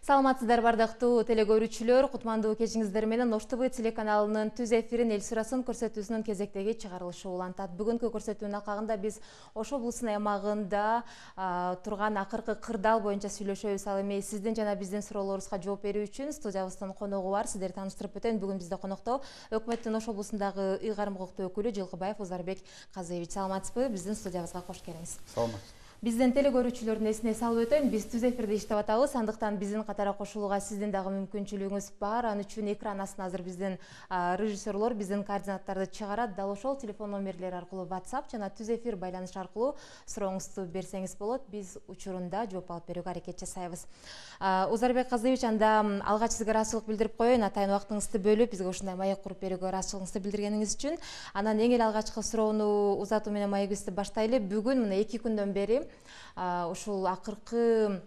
Саламатсыздар бардактуу телекөрүүчүлөр, кутмандуу кечиңиздер менен Ош ТВ телеканалынын түз эфирин эл сурасын көрсөтүүсүнүн кезектеги чыгарылышы улантат. Бүгүнкү көрсөтүүнүн акагында биз Ош облусунун аймагында турган акыркы кырдаал боюнча сүйлөшөбүз. Ал эми сиздин жана биздин суроолорубузга жооп берүү үчүн студиябыздын коногу бар. Сиздерди тааныштырып өтөйүн. Бүгүн бизде конокто өкмөттүн Ош облусундагы ыйгарым укуктуу өкүлү Жылкыбаев Узарбек Казыевич. Саламатсызбы? Биздин студиябызга кош келиңиз. Саламатсыз. Биздин телекөрүүчүлөрдүн эсине салып өтөйүн, биз түз эфирде иштеп атабыз, андыктан биздин катара кошулууга сиздин дагы мүмкүнчүлүгүңүз бар. Ал үчүн экран астына азыр биздин режиссерлор биздин координаттарды чыгарат. Дал ошол телефон номерлери аркылуу WhatsApp жана түз эфир байланышы аркылуу сурооңузду берсеңиз болот. Биз учурунда жооп алып берүүгө аракет жасайбыз. Узарбек Казыевич, анда алгач сизге ыраазычылык билдирип коеюн, атайын убактыңызды бөлүп бизге ушундай маек куруп берүүгө ыраазычылыгыңызды билдиргениңиз үчүн. Анан эң эле алгачкы суроону узатуу менен маегибизди баштайлы. Бүгүн мына 2 күндөн бери ушул акыркы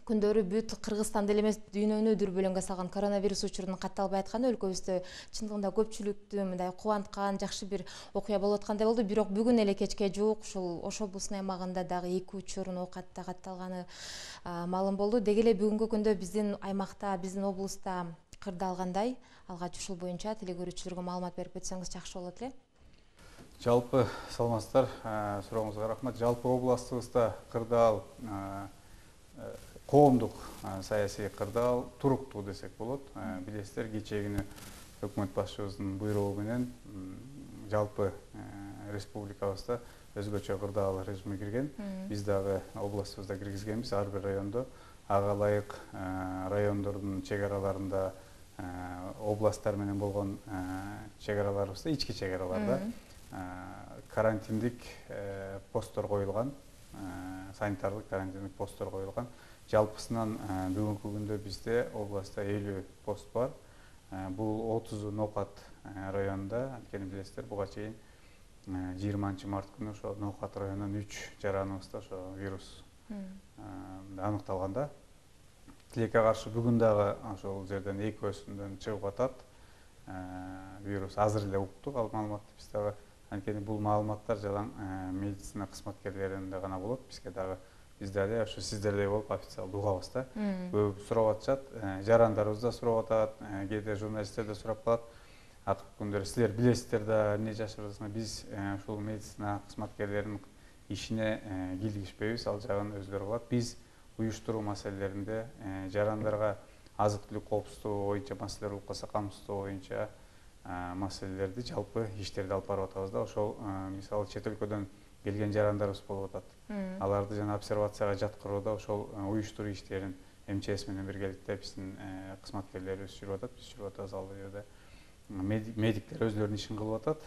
күндөрү бүт Кыргызстанды эле эмес дүйнөнү дүрбөлөңгө салган коронавирус учурунун катталбай атканы өлкөбүздө чындыгында көпчүлүктү мындай кубанткан, жакшы бир окуя болуп аткандай болду. Бирок бүгүн эле кечке жуук ушул Ош облусунун аймагында дагы 2 учурун оокатта катталганы маалым болду. Деги эле бүгүнкү күндө биздин аймакта, биздин облуста кырдаал кандай? Алгач ушул боюнча телекөрүүчүлөргө маалымат берип өтсөңүз жакшы болот эле. Жалпы саламатсыздар, сурооңузга рахмат. Жалпы областыбызда кырдаал коомдук саясий кырдаал туруктуу десек болот. Билесиздер, кечээ өкмөт башчыбыздын буйругу менен жалпы республикабызда өзгөчө кырдаал режиме кирген. Биз дагы областыбызда киргизгенбиз. Ар бир райондо ага ылайык райондордун чек араларында областтар менен болгон чек араларыбызда, ички чек араларда карантиндик посттор коюлган, санитардык карантиндик посттор коюлган. Жалпысынан бүгүнкү күндө бизде областта 50 пост бар. Бул 30 Ноокат районунда, анткени билесиздер, буга чейин 20 март күнү ошо Ноокат районунан 3 жараныбызда ошо вирус аныкталган да. Тилекке каршы бүгүн дагы ошол жерден экөөсүндөн чыгып атат. Вирус азыр эле уктук ал маалыматты биз дагы. Анткени бул маалыматтар жалаң медицина кызматкерлеринде гана болот. Бизге дагы биз дагы ошо сиздердей болуп официалдуу угабыз да. Көп сурап атышат, жарандарыбыз да сурап атат, кээде журналисттер да сурап калат. Акыркы күндөр силер билесиздер да эмне жашырасыңар, биз ушул медицина кызматкерлеринин ишине кийлигишпейбиз, ал жагын өздөрү кылат. Биз уюштуруу маселелеринде жарандарга азык-түлүк коопсуздугу боюнча маселелер болуп калса, камсыздоо боюнча маселелерди, жалпы иштерди алып барып атабыз да. Ошол мисалы чет өлкөдөн келген жарандарыбыз болуп атат. Аларды жана обсервацияга жаткырууда ошол уюштуруу иштерин МЧС менен биргеликте биздин кызматкерлерибиз жүрүп атат. Биз жүрүп атабыз ал жерде. Медиктер өздөрүнүн ишин кылып атат.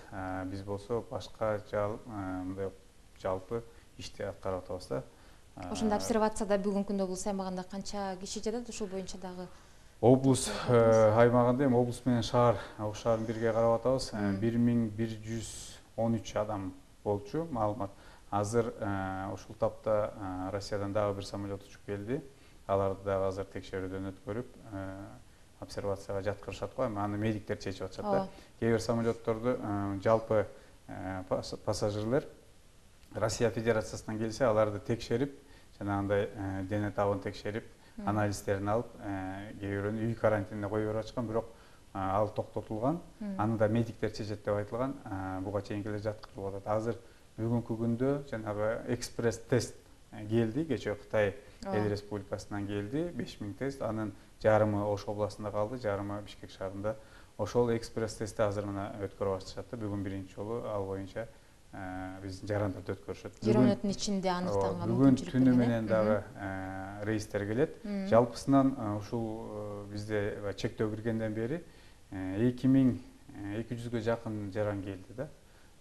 Биз болсо башка мындай жалпы ишти аткарып атабыз да. Ошондо обсервацияда бүгүнкү күндө облус аймагында канча киши жатат? Ушул боюнча дагы облус аймагында эми облус менен шаар, Ош шаарын бирге карап атабыз. 1113 адам болчу маалымат. Азыр ушул тапта Россиядан дагы бир самолет учуп келди. Аларды дагы азыр текшерүүдөн өткөрүп, обсервацияга жаткырышат го. Аны медиктер чечип атышат да. Кээ бир самолетторду жалпы пассажирлер Россия Федерациясынан келсе, аларды текшерип, жанагындай дене табын текшерип, анализдерин алып, кээ бирөөнү үй карантинине коюп берип атышкан, бирок ал токтотулган. Аны да медиктер чечет деп айтылган. Буга чейин эле жаткырылып атат. Азыр бүгүнкү күндө жанагы экспресс тест келди, кечээ Кытай эл республикасынан келди, 5000 тест. Анын жарымы Ош областында калды, жарымы Бишкек шаарында. Ошол экспресс тестти азыр мына өткөрүп башташат. Бүгүн биринчи жолу ал боюнча биздин жарандарды өткөрүшөт. 20 мүнөттүн ичинде аныкталган. Бүгүн түнү менен дагы рейстер келет. Жалпысынан ушул бизде чектөө киргенден бери 2200гө жакын жаран келди да.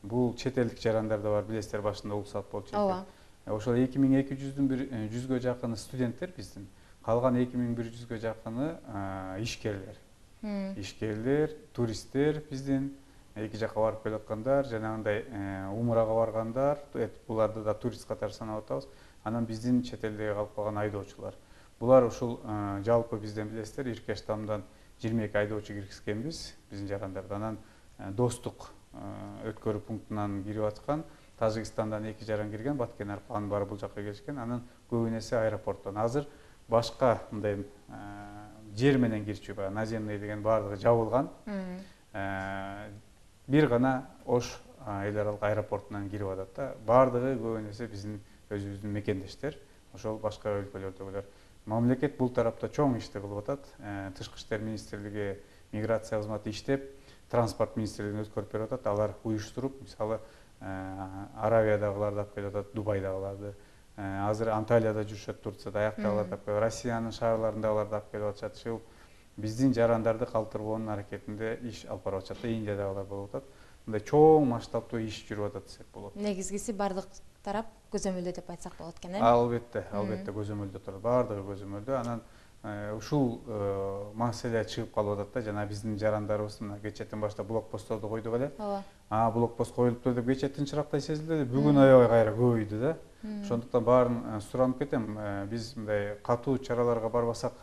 Бул чет элдик жарандар да бар, билесиздер, башында улсат болчу экен. Ошол 2200дүн 100гө жакыны студенттер биздин. Калган 2100гө жакыны ишкерлер. Ишкерлер, туристтер биздин эки жакка барып келаткандар, жанагындай умрага баргандар, буларды да турист катары санап атабыз. Анан биздин чет элдеги калып калган айдоочулар. Булар ушул жалпы бизден билесиздер, Иркештамдан 22 айдоочу киргизгенбиз биздин жарандарды. Анан достук өткөрүү пунктунан кирип аткан, Тажикстандан 2 жаран кирген, Баткен аркылуу баары бул жакка келишкен. Анан көбүнесе аэропорттон. Азыр башка мындай жер менен кирчү баягы наземный деген баардыгы жабылган. Бир гана Ош эл аралык аэропортунан кирип атат да. Баардыгы көбүнесе биздин өзүбүздүн мекендештер. Ошол башка өлкөлөрдөгүлөр. Мамлекет бул тарапта чоң ишти кылып атат. Тышкы иштер министрлиги, миграция кызматы иштеп, транспорт министрлигине өткөрүп берип атат. Алар уюштуруп, мисалы Аравиядагыларды алып келип атат, Дубайдагыларды. Азыр Анталияда жүрүшөт, Турцияда, аяктагыларды алып келип, Россиянын шаарларындагыларды алып келип атышат. Ушул биздин жарандарды калтырбоонун аракетинде иш алып барып атышат. Индиядагылар болуп атат. Мындай чоң масштабтуу иш жүрүп атат десек болот. Негизгиси бардык тарап көзөмөлдө деп айтсак болот экен, Албетте, көзөмөлдө турат. Бардыгы көзөмөлдө. Анан ушул маселе чыгып калып атат да, жана биздин жарандарыбыз мына кечээден баштап блокпостторду койдук эле. Ооба. Блокпост коюлуптур деп кечээ тынчырактай сезилди. Бүгүн аябай кайра көбөйдү да. Ошондуктан баарын суранып кетем. Биз мындай катуу чараларга барбасак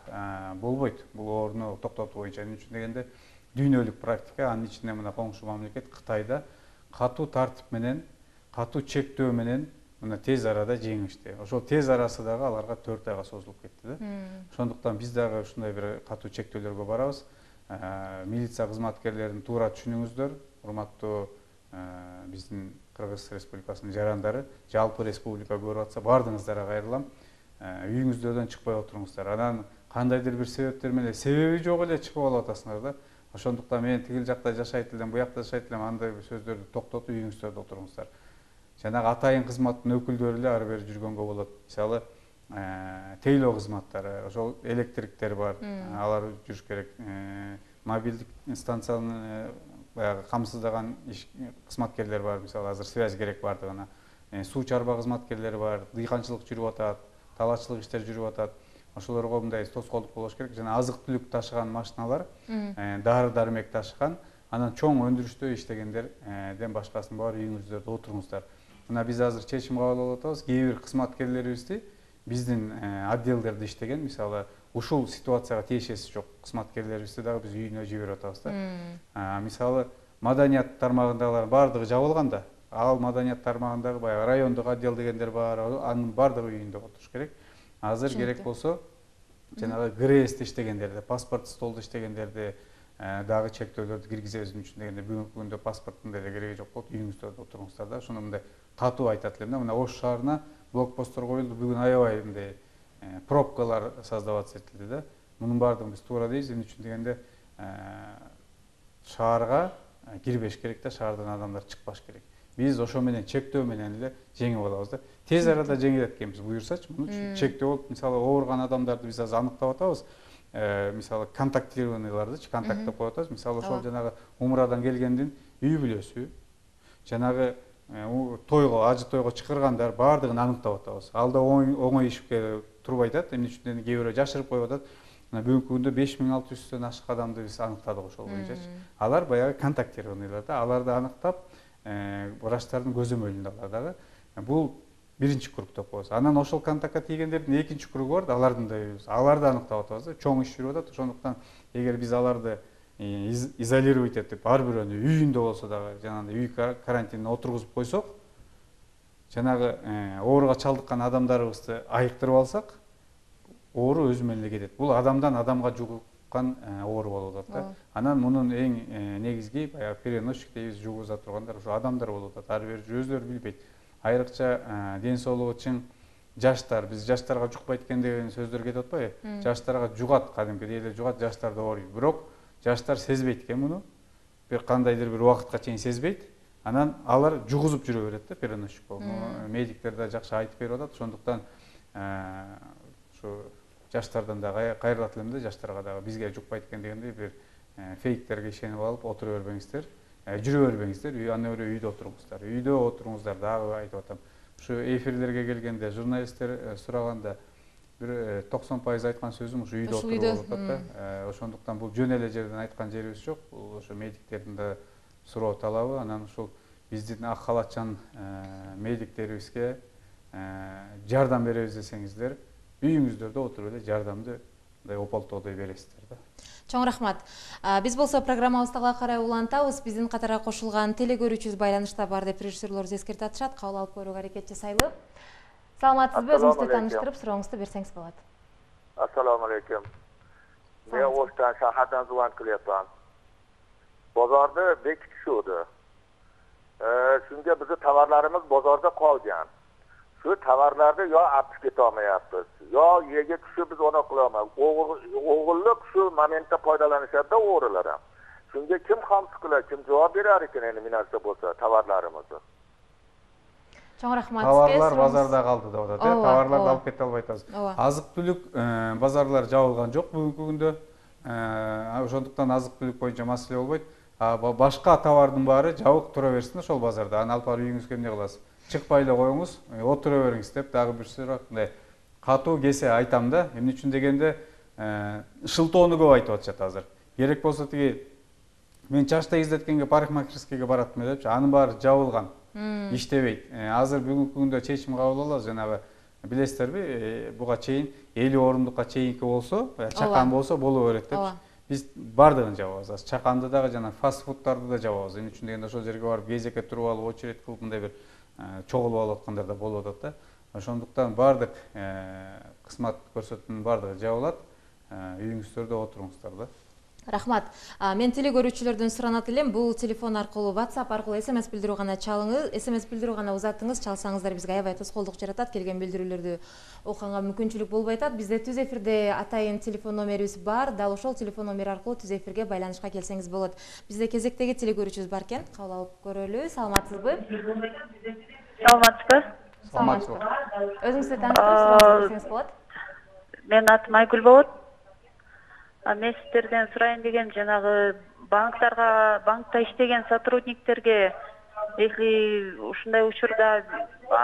болбойт. Бул ооруну токтотуу боюнча. Эмне үчүн дегенде дүйнөлүк практика, анын ичинде мына коңшу мамлекет Кытайда катуу тартип менен, катуу чектөө менен мына тез арада жеңишти. Ошол тез арасы дагы аларга 4 айга созулуп кетти да. Ошондуктан биз дагы ушундай бир катуу чектөөлөргө барабыз. Милиция кызматкерлерин туура түшүнүңүздөр. Урматтуу биздин Кыргыз Республикасынын жарандары, жалпы республика көрүп атса, баардыгыңыздарга кайрылам. Үйүңүздөрдөн чыкпай отуруңуздар. Анан кандайдыр бир себептер менен себеби жок эле чыгып алып атасыңар да. Ошондуктан мен тигил жакта жашайт элем, бу жакта жашайт элем, андай сөздөрдү токтотуп үйүңүздөрдө отуруңуздар. Жанагы атайын кызматтын өкүлдөрү эле ары бери жүргөнгө болот. Мисалы, тейлөө кызматтары, ошол электриктер бар, алар жүрүш керек. Мобилдик станциянын баягы камсыздаган кызматкерлер бар, мисалы азыр связь керек бардыгына. Суу чарба кызматкерлери бар, дыйканчылык жүрүп атат, талаачылык иштер жүрүп атат. Ошолорго мындай тоскоолдук болуш керек. Жана азык-түлүк ташыган машиналар, дары-дармек ташыган, анан чоң өндүрүштө иштегендерден башкасынын баары үйүңүздөрдө отуруңуздар. Мына биз азыр чечим кабыл алып атабыз. Кээ бир кызматкерлерибизди биздин отделдерде иштеген, мисалы, ушул ситуацияга тиешеси жок кызматкерлерибизди дагы биз үйүнө жиберип атабыз да. Мисалы, маданият тармагындагылар баардыгы жабылган да. Ал маданият тармагындагы баягы райондук отдел дегендер бар, анын баардыгы үйүндө отуруш керек. Азыр керек болсо, жанагы ГРСте иштегендерди, паспорт столдо иштегендерди дагы чектөөлөрдү киргизебиз. Эмне үчүн дегенде бүгүнкү күндө паспорттун деле кереги жок болот, үйүңүздөрдө отуруңуздар да. Ошону мындай татуу айтат элем да. Мына Ош шаарына блокпосттор коюлду, бүгүн аябай мындай пробкалар создаваться этилди да. Мунун баардыгын биз туура дейбиз. Эмне үчүн дегенде шаарга кирбеш керек да, шаардан адамдар чыкпаш керек. Биз ошо менен чектөө менен эле жеңип алабыз да. Тез арада жеңилет экенбиз, буюрсачы. Муну үчүн чектөө болуп, мисалы, ооруган адамдарды биз азыр аныктап атабыз. Мисалы, контактированныйларды контакттап коюп атабыз. Мисалы, ошол жанагы умрадан келгендин үй бүлөсү, жанагы тойго, ажы тойго чакыргандар баардыгын аныктап атабыз. Ал да оңой ишке турбай атат. Эмне үчүн дегенде кээ бирөө жашырып коюп атат. Мына бүгүнкү күндө 5600дөн ашык адамды биз аныктадык ошол боюнчачы. Алар баягы контактированныйлар да. Аларды аныктап, врачтардын көзөмөлүндө алар дагы. Бул биринчи круг деп коебуз. Анан ошол контактка тийгендердин экинчи кругу бар да, аларды аныктап атабыз да. Чоң иш жүрүп атат. Ошондуктан эгер биз аларды изолировать этип, ар бирөөнү үйүндө болсо дагы жанагындай үй карантинине отургузуп койсок, жанагы ооруга чалдыккан адамдарыбызды айыктырып алсак, оору өзү менен эле кетет. Бул адамдан адамга жугуккан оору болуп атат да. Анан мунун эң негизги баягы переносчик дейбиз, жугуза тургандар ошо адамдар болуп атат. Ар бир өздөрү билбейт. Айрыкча ден соолугу чың жаштар, биз жаштарга жукпайт экен деген сөздөр кетип атпайбы? Жаштарга жугат, кадимкидей эле жугат, жаштарда ооруйт. Бирок жаштар сезбейт экен муну. Бир кандайдыр бир убакытка чейин сезбейт. Анан алар жугузуп жүрө берет да, переносчик болуп. Медиктер да жакшы айтып берип атат. Ошондуктан ушу жаштардан да кайрылат элем да, жаштарга дагы бизге жукпайт экен дегенде бир фейктерге ишенип алып отура бербеңиздер. Жүрө бербеңиздер, аны үйдө отуруңуздар. Үйдө отуруңуздар, дагы айтып атам. Ушу эфирлерге келгенде журналисттер сураганда бир 90% айткан сөзүм ушу үйдө отуруп болуп атат да. Ошондуктан бул жөн эле жерден айткан жерибиз жок. Бул ошо медиктердин да суроо талабы. Анан ушул биздин ак халатчан медиктерибизге жардам беребиз десеңиздер, үйүңүздөрдө отуруп эле жардамды ополтоодой бересиздер да. Чоң рахмат. Биз болсо программабызды карай улантабыз. Биздин катарга кошулган телегөрүүчүбүз байланышта бар деп режиссерлорубуз эскертип атышат. Кабыл алып көрүүгө аракет жасайлы. Саламатсызбы? Өзүңүздү тааныштырып, сурооңузду берсеңиз болот. Assalomu alaykum. Men O'shdan shahardan zuvant qilyapman. Bozorda bekitishuvdi. Shunga bizni tovarlarimiz bozorda qolgan. Shu tovarlarni yo olib keta olmayapmiz, yo yerga tushib biz uni qilolmaymiz. O'g'illik shu momentda foydalanishadi o'g'rilar ham. Shunga kim xomsi qiladi, kim javob berar ekan endi minarsa bo'lsa tovarlarimizni. Чоң рахмат. Товарлар базарда қалды деп атат. Товарларды алып кете албай атасыз. Азық-түлік базарлар жабылған жоқ бүгінгі күндө. Ошондуктан азық-түлік боюнча маселе болбойт. Башка товардын баары жабык тура берсин ошол базарда. Аны алып барып үйүңүзгө эмне кыласыз? Чыкпай эле коюңуз, отура бериңиз деп дагы бир сурак мындай катуу кесе айтам да. Эмне үчүн дегенде шылтоону көп айтып атышат азыр. Керек болсо тиги мен чачты издеткенге парикмахерскийге бараттым депчи, анын баары жабылган. İştebeyt. Azır bugünkü күндө чечим кабыл алабыз. Жанагы билесиздерби, буга чейин 50 орундукка чейинки болсо, чакан болсо боло берет деп. Биз бардыгын жабабыз. Чаканды дагы жана фаст фудтарды да жабабыз. Эмне үчүн дегенде ошол жерге барып кезекке туруп алып, очередь кылып мындай бир чогулуп алып аткандар да болуп атат да. Ошондуктан бардык кызмат көрсөтүүнүн бардыгы жабылат. Үйүңүздөрдө отуруңуздар да. Рахмат. Мен теле көрүүчүлөрдөн суранат элем, бул телефон аркылуу, WhatsApp аркылуу SMS билдирүү гана чалыңыз, SMS билдирүү гана узатыңыз, чалсаңыздар бизге аябай тоскоолдук жаратат, келген билдирүүлөрдү окуганга мүмкүнчүлүк болбой атат. Бизде түз эфирде атайын телефон номерибиз бар, дал ошол телефон номер аркылуу түз эфирге байланышка келсеңиз болот. Бизде кезектеги теле көрүүчүбүз бар экен, кабыл алып көрөлү. Саламатсызбы? Саламатсызбы? Саламатсызбы. Өзүңүздү тааныштырып сурооңузду берсеңиз болот. Менин атым Айгүл болот. Мен сиздерден сурайын деген жанагы банкта иштеген сотрудниктерге если ушундай учурда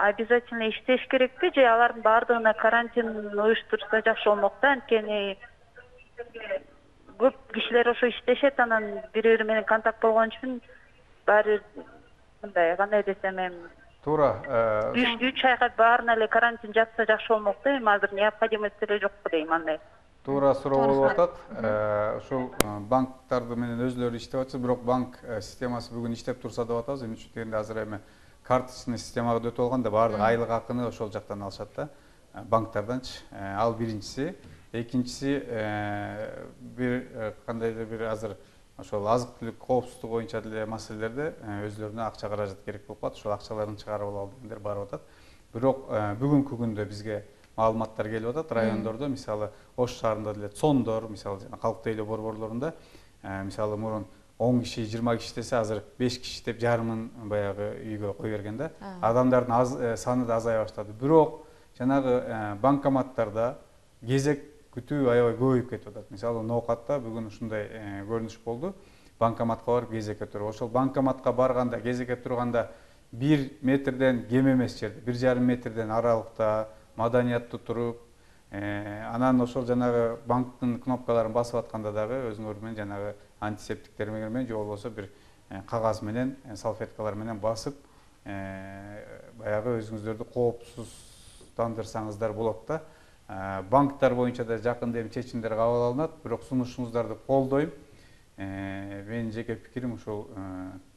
обязательно иштеш керекпи же алардын баардыгына карантин уюштурса жакшы болмок да, анткени көп кишилер ошо иштешет, анан бири-бири менен контакт болгон үчүн баары мындай кандай десем эми туура 3 айга баарына эле карантин жатса жакшы болмок да, эми азыр необходимость эле жокпу дейм андай. Туура суроо болуп атат. Ушул банктарды менен өзүлөрү иштеп атышат, бирок банк системасы бүгүн иштеп турса деп атабыз. Эмне үчүн дегенде азыр эми карточный системага өтүп алганда баардык айлык акыны ошол жактан алышат да, банктарданчы. Ал биринчиси. Экинчиси бир кандайдыр бир азыр ошол азык-түлүк коопсуздугу боюнча деле маселелерде өзүлөрүнө акча каражат керек болуп калат. Ошол акчаларын чыгарып алалы дегендер барып атат. Бирок бүгүнкү күндө бизге маалыматтар келип атат. Райондордо, мисалы Ош шаарында деле Цондор, мисалы калк тейлөө борборлорунда, мисалы мурун 10 киши, 20 киши десе, азыр 5 киши деп жарымын баягы үйгө кой берген да. Адамдардын саны да азая баштады. Бирок жанагы банкоматтарда кезек күтүү аябай көбөйүп кетип атат. Мисалы Ноокатта бүгүн ушундай көрүнүш болду. Банкоматка барып кезекке туруп. Ошол банкоматка барганда, кезекке турганда 1 метрден кем эмес жерде, 1,5 метрден аралыкта маданияттуу туруп, анан ошол жанагы банктын кнопкаларын басып атканда дагы өзүңөр менен жанагы антисептиктер менен же болбосо бир кагаз менен, салфеткалар менен басып, баягы өзүңүздөрдү коопсуздандырсаңыздар болот да. Банктар боюнча да жакында эми чечимдер кабыл алынат, бирок сунушуңуздарды колдойм. Менин жеке пикирим ушул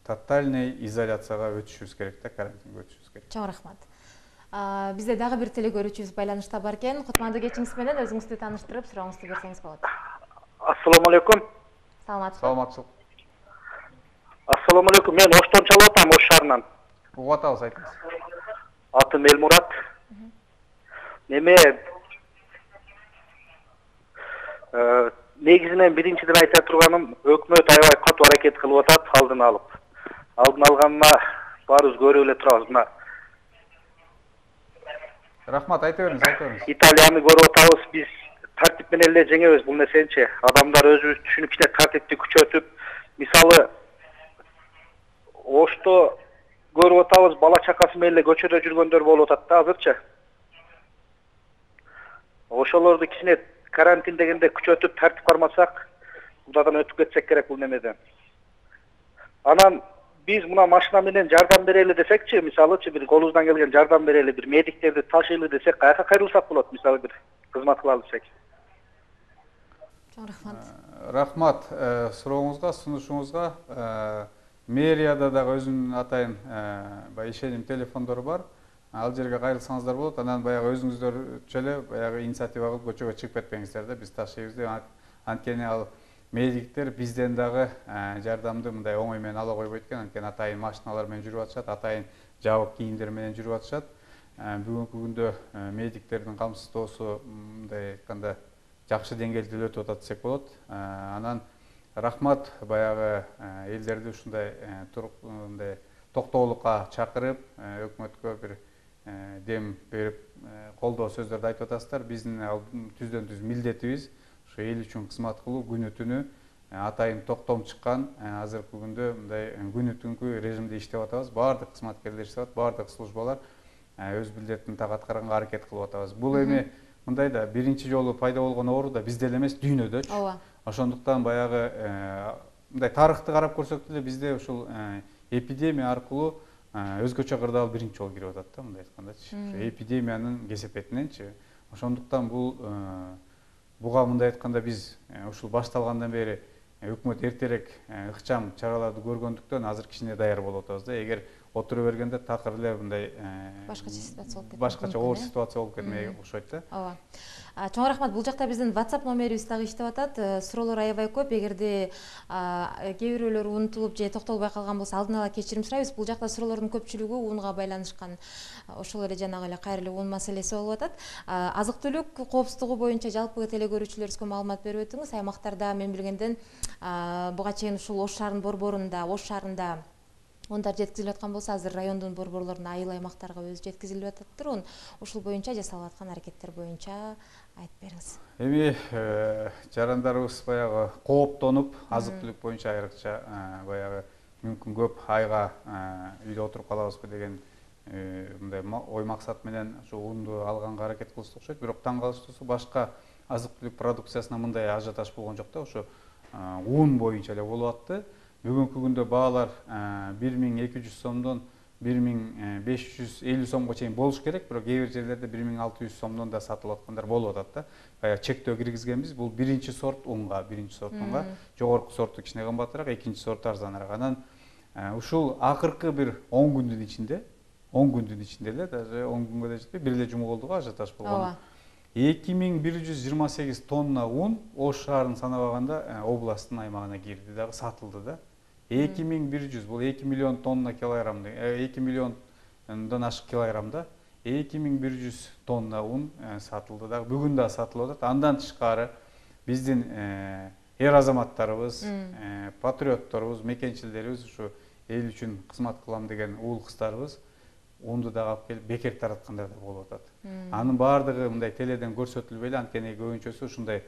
тотальный изоляцияга өтүшүбүз керек да, карантинге өтүшүбүз керек. Чоң рахмат. Бизде дагы бир теле көрүүчүбүз байланышта бар экен. Кутмандуу кечиңиз менен өзүңүздү тааныштырып, сурооңузду берсеңиз болот. Assalomu alaykum. Саламатсызбы? Саламатчылык. Assalomu alaykum. Men Oштон чалып атам, Ош шаарынан. Угуп атабыз, айтыңыз. Атым Элмурат. Неме негизинен биринчиден айта турганым, өкмөт аябай катуу аракет кылып атат, алдын алып. Алдын алганына баарыбыз көрүп эле турабыз. Мына Рахмат, айта бериңиз. Италияны көрүп атабыз, биз тартип менен эле жеңебиз бул нерсеничи. Адамдар өзүбүз түшүнүп кичине тартипти күчөтүп, мисалы Ошто көрүп атабыз, бала чакасы менен эле көчөдө жүргөндөр болуп атат да азырчы. Ошолорду кичине карантин дегенде күчөтүп тартип кармасак, мындан өтүп кетсек керек бул немеден. Анан биз мына машина менен жардам берели десекчи, мисалычы бир колубуздан келген жардам берели, бир медиктерди ташыйлы десек, каяка кайрылсак болот, мисалы бир кызмат кылалы десек. Чоң рахмат. Рахмат сурооңузга, сунушуңузга. Мэрияда дагы өзүнүн атайын ишеним телефондору бар. ал жерге кайрылсаңыздар болот. Анан баягы өзүңүздөрчө эле баягы инициатива кылып көчөгө чыгып кетпеңиздер да, биз ташыйбыз деп. Анткени ал медиктер бизден дагы жардамды мындай оңой менен ала койбойт экен. Анткени атайын машиналар менен жүрүп атышат, атайын жабык кийимдер менен жүрүп атышат. Бүгүнкү күндө медиктердин камсыздоосу мындай айтканда жакшы деңгээлде өтүп атат десек болот. Анан рахмат баягы элдерди ушундай токтоолукка чакырып, өкмөткө бир дем берип, колдоо сөздөрдү айтып атасыздар. Биздин түздөн түз милдетибиз ушу эл үчүн кызмат кылуу, күнү түнү атайын токтом чыккан. Азыркы күндө мындай күнү түнкү режимде иштеп атабыз. Баардык кызматкерлер иштеп атат, баардык службалар өз милдетин так аткарганга аракет кылып атабыз. Бул эми мындай да биринчи жолу пайда болгон оору да бизде эле эмес, дүйнөдөчү. Ооба. Ошондуктан баягы мындай тарыхты карап көрсөк деле бизде ушул эпидемия аркылуу өзгөчө кырдаал биринчи жолу кирип атат да, мындай айткандачы. Эпидемиянын кесепетиненчи. Ошондуктан буга мындай айтканда биз ушул башталгандан бери өкмөт эртерээк ыкчам чараларды көргөндүктөн азыр кичине даяр болуп атабыз да. Эгер отура бергенде такыр эле мындай башкача ситуация болуп кетет. Башкача оор ситуация болуп кетмей окшойт да. Ооба. Чоң рахмат. Бул жакта биздин WhatsApp номерибиз дагы иштеп атат. Суроолор аябай көп. Эгерде кээ бирөөлөр унутулуп же токтолбой калган болсо алдын ала кечирим сурайбыз. Бул жакта суроолордун көпчүлүгү унга байланышкан. Ошол эле жанагы эле кайрылуу ун маселеси болуп атат. Азык-түлүк коопсуздугу боюнча жалпы телекөрүүчүлөрүбүзгө маалымат берип өтүңүз. Аймактарда мен билгенден буга чейин ушул Ош шаарынын борборунда, Ош шаарында ундар жеткизилип аткан болсо, азыр райондун борборлоруна, айыл аймактарга өзү жеткизилип ататтыр. Ушул боюнча жасалып аткан аракеттер боюнча айтып бериңиз. Эми жарандарыбыз баягы кооптонуп, азык-түлүк боюнча айрыкча баягы мүмкүн көп айга үйдө отуруп калабызбы деген мындай ой максат менен ушу унду алганга аракет кылышты окшойт. Бирок таң калыштуусу башка азык-түлүк продукциясына мындай ажиотаж болгон жок да. Ушу ун боюнча эле болуп атты. Бүгүнкү күндө баалар 1200 сомдон 1550 сомго чейин болуш керек, бирок кээ бир жерлерде 1600 сомдон да сатылып аткандар болуп атат да. Баягы чектөө киргизгенбиз. Бул биринчи сорт унга, жогорку сорту кичине кымбатыраак, экинчи сорту арзаныраак. Анан ушул акыркы бир 10 күндүн ичинде эле, даже 10 күнгө да жетпей, бир эле жума болду го ажиотаж болгон. 2128 тонна un Ош шаарын санабаганда областтын аймагына кирди дагы, сатылды да. 2100, бул 2 миллион тонна килограммды, 2 миллиондон ашык килограммда 2100 тонна un сатылды дагы. Бүгүн да сатылып атат. Андан тышкары биздин эр азаматтарыбыз, патриотторубуз, мекенчилдерибиз, ушу эл үчүн кызмат кылам деген уул кыздарыбыз унду дагы алып келип бекер тараткандар да болуп атат. Анын баардыгы мындай теледен көрсөтүлбөй эле, анткени көбүнчөсү ушундай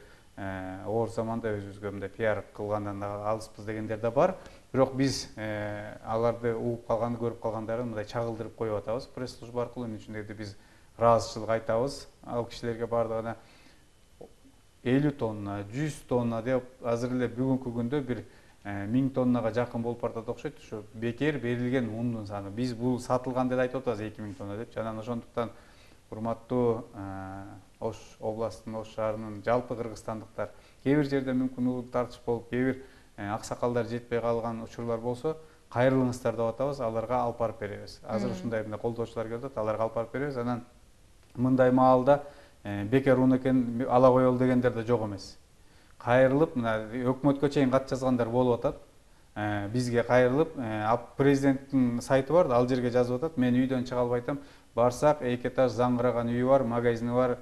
оор заманда өзүбүзгө мындай пиар кылгандан алыспыз дегендер да бар. Бирок биз аларды угуп калганды, көрүп калгандарын мындай чагылдырып коюп атабыз пресс-служба аркылуу. Эмне үчүн дегенде биз ыраазычылык айтабыз. Ал кишилерге баардыгына 50 тонна, 100 тонна деп азыр эле бүгүнкү күндө бир 1000 тоннага жакын болуп бардат окшойт. Ушу бекер берилген ундун саны. Биз бул сатылган деп айтып атабыз 2000 тонна деп. Анан ошондуктан урматтуу Ош областынын, Ош шаарынын жалпы кыргызстандыктар, кээ бир жерде мүмкүн угуп тартыш болуп, кээ бир аксакалдар жетпей калган учурлар болсо, кайрылыңыздар деп атабыз, аларга алып барып беребиз. Азыр ушундай колдоочулар келип атат, аларга алып барып беребиз. Анан мындай маалда бекер ун экен ала коелу дегендер да жок эмес. Кайрылып, мына өкмөткө чейин кат жазгандар болуп атат. Бизге кайрылып, президенттин сайты бар, ал жерге жазып атат. Мен үйдөн чыга албай атам. Барсак, эки этаж заңгыраган үйү бар, магазини бар,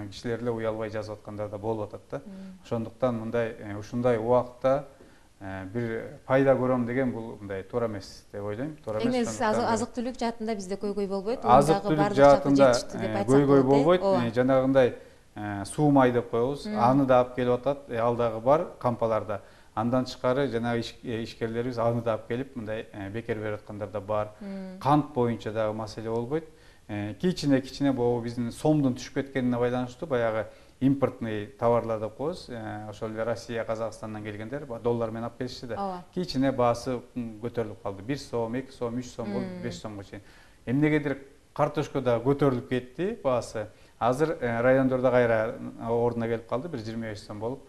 кишилер эле уялбай жазып аткандар да болуп атат да. Ошондуктан мындай ушундай убакытта бир пайда көрөм деген бул мындай туура эмес деп ойлойм. Туура эмес. Азык-түлүк жаатында бизде көйгөй болбойт. Азык-түлүк жаатында көйгөй болбойт. Жанагындай суу май деп коебуз. Аны да алып келип атат. Ал дагы бар кампаларда. Андан тышкары жанагы ишкерлерибиз аны да алып келип мындай бекер берип аткандар да бар. Кант боюнча дагы маселе болбойт. Кичине могу биздин сомдун түшүп кеткенине байланыштуу баягы импортный товарлар деп коебуз. Ошол эле Россия, Казакстандан келгендер доллар менен алып келишти да. Кичине баасы көтөрүлүп калды. 1 сом, 2 сом, 3 сом болуп 5 сомго чейин. Эмнегедир картошка да көтөрүлүп кетти баасы. Азыр райондордо кайра ордуна келип калды, бир 25 сом болуп,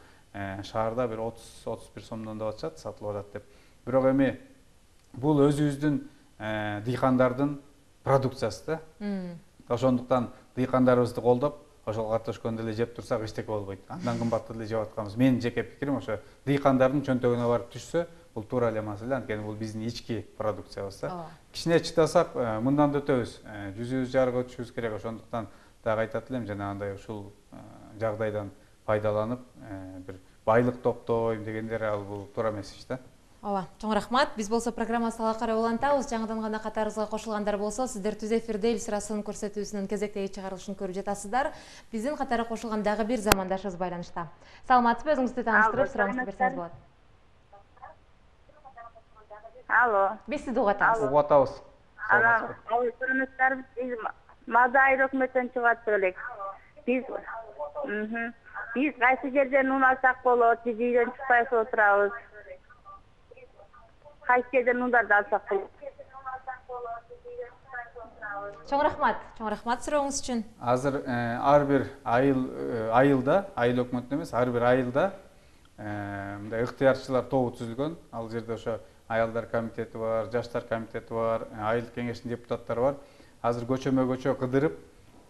шаарда бир 30-31 сомдон да атышат, сатылып атат деп. Бирок эми бул өзүбүздүн дыйкандардын продукциясы да. Ошондуктан дыйкандарыбызды колдоп, ошол картошкону деле жеп турсак эчтеке болбойт. Андан кымбатты деле жеп атканбыз. Менин жеке пикирим ошо дыйкандардын чөнтөгүнө барып түшсө, бул туура эле маселе, анткени бул биздин ички продукциябыз да. Кичине чыдасак, мындан да өтөбүз. Жүзүбүз жарга өтүшүбүз керек. Ошондуктан дагы айтат элем, жанагындай ушул жагдайдан пайдаланып, бир байлык топтойм дегендер ал бул туура эмес иш да. Ооба, чоң рахмат. Биз болсо программабызды ала карай улантабыз. Жаңыдан гана катарыбызга кошулгандар болсо, сиздер түз эфирде эл сырасын көрсөтүүсүнүн кезектеги чыгарылышын көрүп жатасыздар. Биздин катары кошулган дагы бир замандашыбыз байланышта. Саламатсызбы, өзүңүздү тааныштырып, сурооңузду берсеңиз болот. Алло. Биз сизди угуп атабыз. Угуп атабыз. Саламатсызбы? Биз Мазайыр өкмөттөн чыгып аттык элек. Биз кайсы жерден ун алсак болот, биз үйдөн чыкпай отурабыз. Кайсы жерден ундарды алсак болот? Чоң рахмат сурооңуз үчүн. Азыр ар бир айылда, айыл өкмөтүнө эмес, ар бир айылда мындай ыктыярчылар тобу түзүлгөн. Ал жерде ошо аялдар комитети бар, жаштар комитети бар, айылдык кеңештин депутаттары бар. Азыр көчөмө-көчө кыдырып,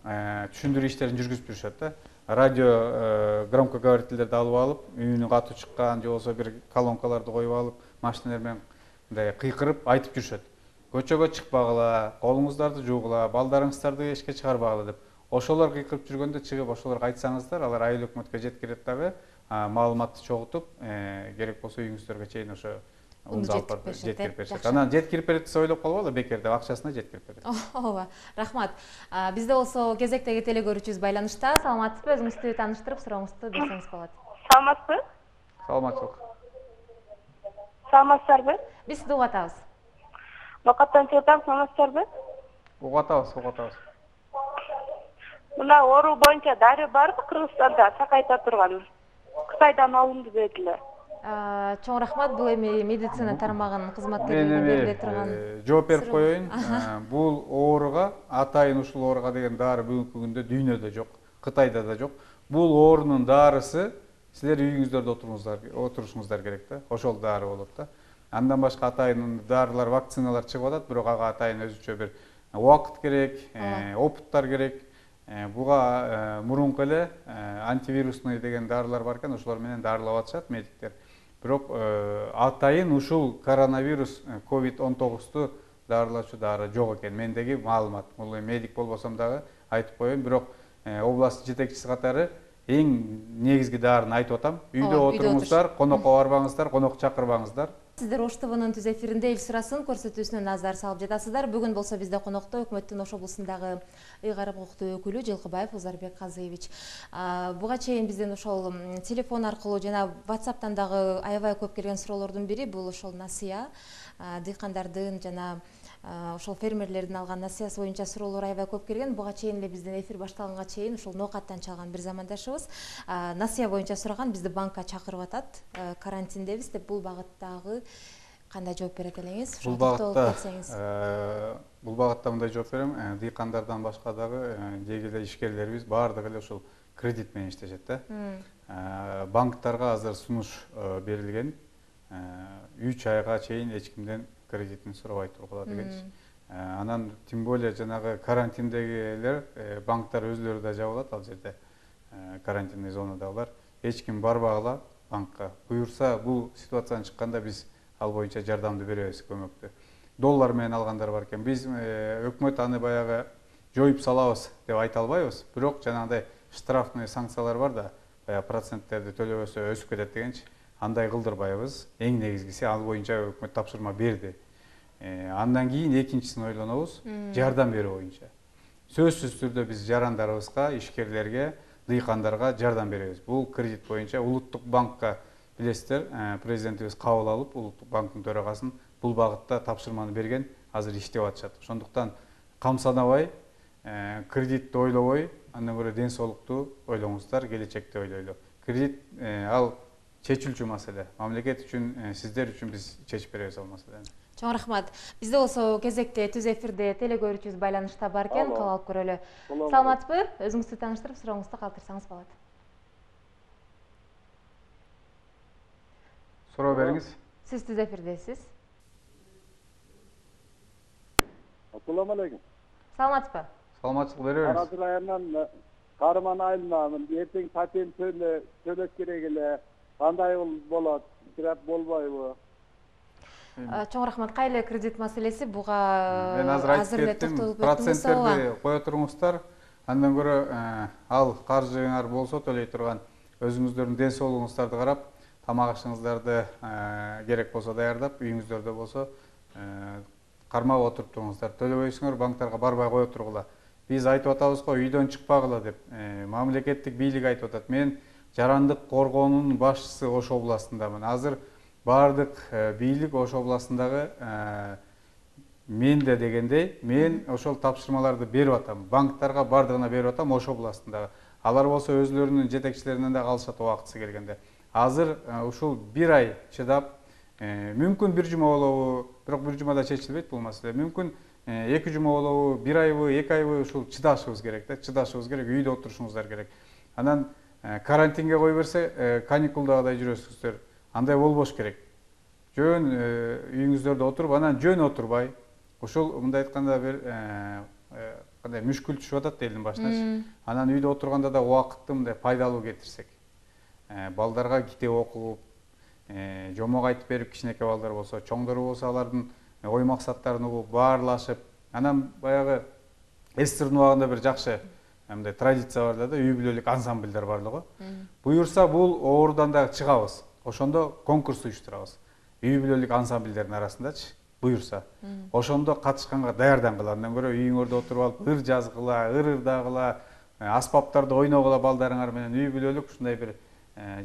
түшүндүрүү иштерин жүргүзүп жүрүшөт да. Радио громкоговорительдерди алып алып, үйүнө катуу чыккан, же болбосо бир колонкаларды коюп алып, машиналар менен мындай кыйкырып айтып жүрүшөт. Көчөгө чыкпагыла, колуңуздарды жуугула, балдарыңыздарды эшикке чыгарбагыла деп. Ошолор кыйкырып жүргөндө чыгып ошолорго айтсаңыздар, алар айыл өкмөткө жеткирет дагы, маалыматты чогултуп, керек болсо үйүңүздөргө чейин ошо жеткирип беришет. Анан жеткирип берет десе ойлоп калбагыла, бекер деп акчасына жеткирип берет. Ооба, рахмат. Бизде болсо кезектеги теле көрүүчүбүз байланышта. Саламатсызбы, өзүңүздү тааныштырып, сурооңузду берсеңиз болот. Саламатсызбы? Саламатчылык. Саламатсыздарбы? Биз сизди угуп атабыз. Нокаттан чыгып атам, саламатсыздарбы? Угуп атабыз. Мына оору боюнча дары барбы Кыргызстанда сакайта турган? Кытайдан алынды дедилер. Чоң рахмат, бул эми медицина тармагынын кызматкерлерине бериле турган. Жооп берип коеюн. Бул ооруга, атайын ушул ооруга деген дары бүгүнкү күндө дүйнөдө жок, Кытайда да жок. Бул оорунун дарысы силер үйүңүздөрдө отурушуңуздар керек да. Ошол дары болот да. Андан башка атайын дарылар, вакциналар чыгып атат, бирок ага атайын өзүчө бир убакыт керек, опыттар керек. Буга мурунку эле антивирусный деген дарылар бар экен, ошолор менен дарылап атышат медиктер. Бирок атайын ушул коронавирус COVID-19-ту дарылачу дары жок экен. Мендеги маалымат. Бул медик болбосом дагы айтып коеюн, бирок область жетекчиси катары эң негизги дарыны айтып атам. Үйдө отуруңуздар, конокко барбаңыздар, конок чакырбаңыздар. Сиздер Ош ТВнын түз эфиринде эл сырасын көрсөтүүсүнө назар салып жатасыздар. Бүгүн болсо бизде конокто өкмөттүн Ош облусундагы ыйгарым укуктуу өкүлү Жылкыбаев Узарбек Казыевич. Буга чейин бизден ошол телефон аркылуу жана WhatsApp'тан дагы аябай көп келген суроолордун бири бул ошол насыя, дыйкандардын жана ошол фермерлердин алган насыясы боюнча суроолор аябай көп келген. Буга чейин эле бизден эфир башталганга чейин ошол ноокаттан чалган бир замандашыбыз насыя боюнча сураган, бизди банкка чакырып атат, карантиндебиз деп. Бул багыттагы кандай жооп берет элеңиз? Бул багытта мындай жооп берем. Дыйкандардан башка дагы деги эле ишкерлерибиз баардыгы эле ошол кредит менен иштешет да. Банктарга азыр сунуш берилген. 3 айга чейин эч кимден кредитин сурабай тургула дегенчи. Анан тем более жанагы карантиндегилер банктар өзлөрү да жабылат ал жерде. Карантинный зонадагылар эч ким барбагыла банкка. Буюрса бул ситуациядан чыкканда биз ал боюнча жардамды беребиз, көмөктү. Доллар менен алгандар бар экен. Биз өкмөт аны баягы жоюп салабыз деп айта албайбыз. Бирок жанагындай штрафный санкциялар бар да, баягы проценттерди төлөбөсө өсүп кетет дегенчи. Андай кылдырбайбыз. Эң негизгиси ал боюнча өкмөт тапшырма берди. Андан кийин экинчисин ойлонобуз, жардам берүү боюнча. Сөзсүз түрдө биз жарандарыбызга, ишкерлерге, дыйкандарга жардам беребиз. Бул кредит боюнча Улуттук банкка билесиздер, президентибиз кабыл алып, Улуттук банктын төрагасын бул багытта тапшырманы берген, азыр иштеп атышат. Ошондуктан камсанабай, кредитти ойлобой, андан көрө ден соолукту ойлоңуздар, келечекти ойлойлу. Кредит ал чечилчү маселе. Мамлекет үчүн, сиздер үчүн биз чечип беребиз ал маселени. Чоң рахмат. Бизде болсо кезекте түз эфирде теле көрүүчүбүз байланышта бар экен, кабыл алып көрөлү. Саламатсызбы? Өзүңүздү тааныштырып, сурооңузду калтырсаңыз болот. Суроо бериңиз. Сиз түз эфирдесиз. Assalamu alaikum. Саламатсызбы? Саламатчылык беребиз. Карадыр айынан Карман айылынамын. Эртең патент төлөш керек эле. Кандай болот? Кирап болбойбу? Чоң рахмат. Кайла кредит маселеси буга Мен азыр айтып кеттим. Проценттерди кое туруңуздар. Андан көрө ал каржыңар болсо төлөй турган өзүңүздөрдүн ден соолугуңуздарды карап, тамак ашыңыздарды керек болсо даярдап, үйүңүздөрдө болсо кармап отуруп туруңуздар. Төлөбөйсүңөр, банктарга барбай кое тургула. Биз айтып атабыз го, үйдөн чыкпагыла деп. Мамлекеттик бийлик айтып атат. Мен жарандык коргоонун башчысы Ош областындамын. Азыр бардык бийлик Ош областындагы мен де дегендей, мен ошол тапшырмаларды берип атам. Банктарга бардыгына берип атам Ош областындагы. Алар болсо өзлөрүнүн жетекчилеринен да калышат убактысы келгенде. Азыр ушул бир ай чыдап, мүмкүн бир жума болобу, бирок бир жумада чечилбейт бул маселе. Мүмкүн 2 жума болобу, 1 айбы, 2 айбы ушул чыдашыбыз керек да, чыдашыбыз керек, үйдө отурушуңуздар керек. Анан карантинге кой берсе, каникулдагыдай жүрөсүңүздөр. Андай болбош керек. Жөн үйүңүздөрдө отуруп, анан жөн отурбай, ушул мындай айтканда бир кандай мүшкүл түшүп атат элдин башына. Анан үйдө отурганда да убакытты мындай пайдалуу кетирсек. Балдарга китеп окуп, жомок айтып берип, кичинекей балдар болсо, чоңдору болсо алардын ой максаттарын угуп, баарлашып, анан баягы эстердин убагында бир жакшы мындай традиция бар да, үй бүлөлүк ансамбльдер барлыгы. Буюрса бул оорудан да чыгабыз. Ошондо конкурс уюштурабыз. Үй бүлөлүк ансамбльдердин арасындачы, буюрса. Ошондо катышканга даярдангыла. Андан көрө үйүңөрдө отуруп алып, ыр жазгыла, ырырдагыла, аспаптарды ойногула балдарыңар менен үй бүлөлүк ушундай бир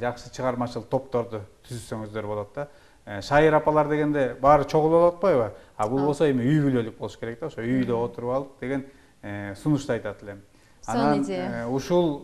жакшы чыгармачыл топторду түзүсөңүздөр болот да. Шайыр апалар дегенде баары чогулуп атпайбы? Бул болсо эми үй бүлөлүк болуш керек да, ошо үйдө отуруп алып деген сунушту айтат элем. Анан ушул